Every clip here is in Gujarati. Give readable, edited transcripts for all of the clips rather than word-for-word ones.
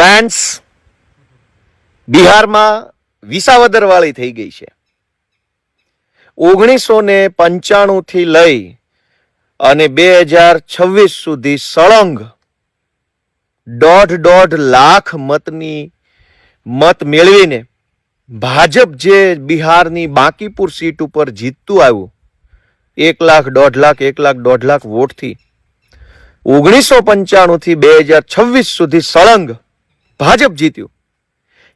ફ્રાન્સ બિહારમાં વિસાવદર વાળી થઈ ગઈ છે. 1995 થી લઈ અને 2026 સુધી સળંગ 1.5 લાખ મત મેળવીને ભાજપ જે બિહારની બાંકીપુર સીટ ઉપર જીતતું આવ્યું 1 લાખ 1.5 લાખ વોટથી 1995 થી 2026 સુધી સળંગ ભાજપ જીત્યું.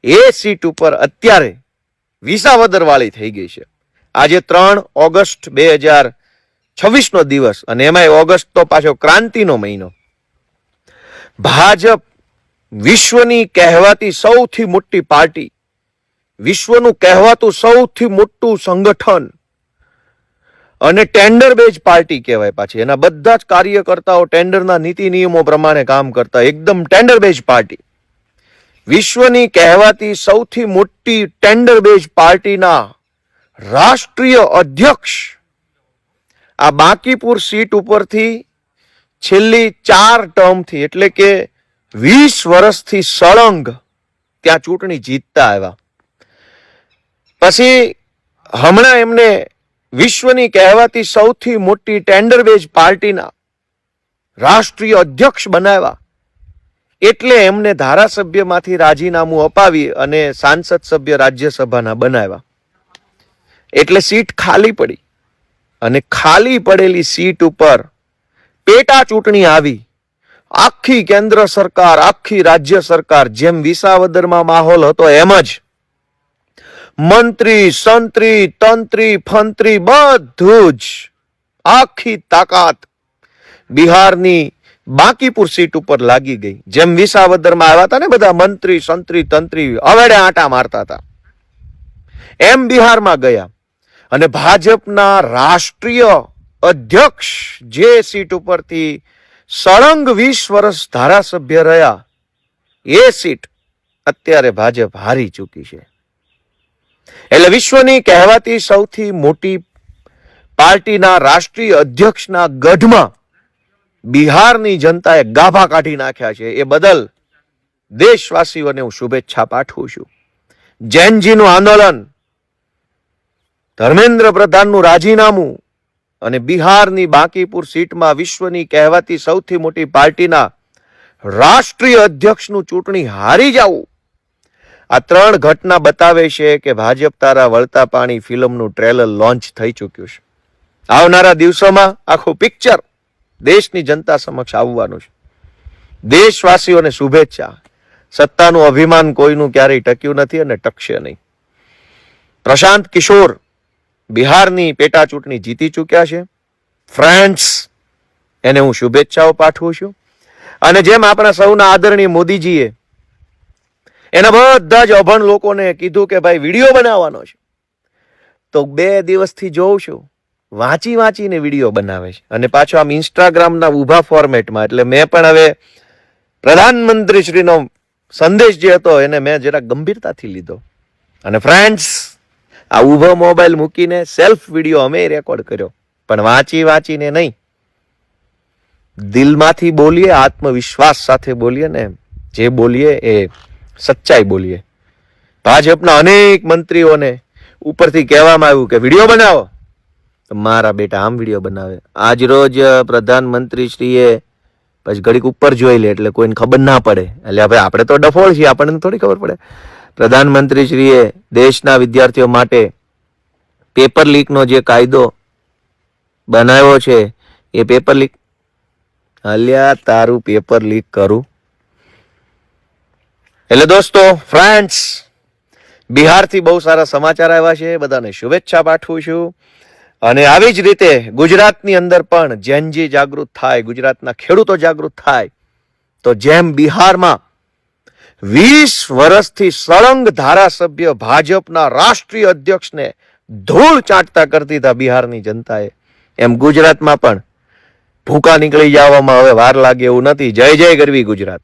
એ સીટ ઉપર અત્યારે વિસાવદર વાળી થઈ ગઈ છે. આજે 3 ઓગસ્ટ 2026 નો દિવસ અને એમાંય ઓગસ્ટ તો પાછો ક્રાંતિનો મહિનો. ભાજપ વિશ્વની કહેવાતી સૌથી મોટી પાર્ટી, વિશ્વનું કહેવાતું સૌથી મોટું સંગઠન અને ટેન્ડર બેઝ પાર્ટી કહેવાય. પાછી એના બધા જ કાર્યકર્તાઓ ટેન્ડરના નીતિ નિયમો પ્રમાણે કામ કરતા એકદમ ટેન્ડર બેઝ પાર્ટી. વિશ્વની કહેવાતી સૌથી મોટી ટેન્ડર બેઝ પાર્ટીના રાષ્ટ્રીય અધ્યક્ષ આ બાંકીપુર સીટ ઉપરથી છેલ્લી 4 ટર્મથી એટલે કે 20 વર્ષથી સળંગ ત્યાં ચૂંટણી જીતતા આવ્યા. પછી હમણાં એમને વિશ્વની કહેવાતી સૌથી મોટી ટેન્ડર બેઝ પાર્ટીના રાષ્ટ્રીય અધ્યક્ષ બનાવ્યા. એટલે એમને ધારાસભ્યમાંથી રાજીનામું અપાવી અને સાંસદ સભ્ય રાજ્યસભાના બનાવ્યા. એટલે સીટ ખાલી પડી અને ખાલી પડેલી સીટ ઉપર પેટા ચૂંટણી આવી. આખી કેન્દ્ર સરકાર, આખી રાજ્ય સરકાર, જેમ વિસાવદરમાં માહોલ હતો એમ જ મંત્રી, સંત્રી, તંત્રી, ફંત્રી બધું જ આખી તાકાત બિહારની બાંકીપુર સીટ ઉપર લાગી ગઈ. જેમ વિસાવદરમાં આવ્યા હતા ને બધા મંત્રી, સંત્રી, તંત્રી અવેડે આંટા મારતા હતા, એમ બિહારમાં ગયા અને ભાજપના રાષ્ટ્રીય અધ્યક્ષ જે સીટ ઉપરથી સળંગ 20 વર્ષ ધારાસભ્ય રહ્યા એ સીટ અત્યારે ભાજપ હારી ચૂકી છે. એટલે વિશ્વની કહેવાતી સૌથી મોટી પાર્ટીના રાષ્ટ્રીય અધ્યક્ષના ગઢમાં બિહારની જનતાએ ગાભા કાઢી નાખ્યા છે. એ બદલ દેશવાસીઓને હું શુભેચ્છા પાઠવું છું. જૈનજીનું આંદોલન, ધર્મેન્દ્ર પ્રધાનનું રાજીનામું અને બિહારની બાંકીપુર સીટમાં વિશ્વની કહેવાતી સૌથી મોટી પાર્ટીના રાષ્ટ્રીય અધ્યક્ષનું ચૂંટણી હારી જવું, આ 3 ઘટના બતાવે છે કે ભાજપ તારા વળતા પાણી ફિલ્મનું ટ્રેલર લોન્ચ થઈ ચૂક્યું છે. આવનારા દિવસોમાં આખું પિક્ચર દેશની જનતા સમક્ષ આવવાનું છે. દેશવાસીઓને શુભેચ્છા. સત્તાનું અભિમાન કોઈનું ક્યારેય ટક્યું નથી અને ટકશે નહીં. પ્રશાંત કિશોર બિહારની પેટા ચૂંટણી જીતી ચૂક્યા છે. ફ્રાન્સ એને હું શુભેચ્છાઓ પાઠવું છું. અને જેમ આપણા સૌના આદરણીય મોદીજીએ એના બધા જ અભણ લોકોને કીધું કે ભાઈ વિડીયો બનાવવાનો છે, તો 2 દિવસથી જોઉં છું વાંચીને વિડીયો બનાવે છે. અને પાછો આમ ઇન્સ્ટાગ્રામના ઊભા ફોર્મેટમાં. એટલે મેં પણ હવે પ્રધાનમંત્રી શ્રીનો સંદેશ જે હતો એને મેં જરા ગંભીરતાથી લીધો અને ફ્રેન્ડ્સ આ ઊભો મોબાઈલ મૂકીને સેલ્ફ વિડીયો અમે રેકોર્ડ કર્યો, પણ વાંચીને નહીં, દિલમાંથી બોલીએ, આત્મવિશ્વાસ સાથે બોલીએ ને જે બોલીએ એ સચ્ચાઈ બોલીએ. ભાજપના અનેક મંત્રીઓને ઉપરથી કહેવામાં આવ્યું કે વિડીયો બનાવો, મારા બેટા આમ વિડીયો બનાવે. આજ રોજ પ્રધાનમંત્રી શ્રીએ પછી ઘડીક ઉપર જોઈ લે એટલે કોઈને ખબર ના પડે. એટલે હવે આપણે તો ડફોળ છીએ, આપણને થોડી ખબર પડે. પ્રધાનમંત્રી શ્રીએ દેશના વિદ્યાર્થીઓ માટે પેપર લીકનો જે કાયદો બનાવ્યો છે એ પેપર લીક, અલ્યા તારું પેપર લીક કરું. એટલે દોસ્તો, ફ્રાન્સ બિહારથી બહુ સારા સમાચાર આવ્યા છે. બધાને શુભેચ્છા પાઠવું છું. અને આવી જ રીતે ગુજરાતની અંદર પણ જૈનજી જાગૃત થાય, ગુજરાતના ખેડૂતો જાગૃત થાય, તો જેમ બિહારમાં 20 વર્ષથી સળંગ ધારાસભ્ય ભાજપના રાષ્ટ્રીય અધ્યક્ષને ધૂળ ચાટતા કરતી હતા બિહારની જનતાએ, એમ ગુજરાતમાં પણ ભૂકા નીકળી જવામાં હવે વાર લાગે એવું નથી. જય જય ગરવી ગુજરાત.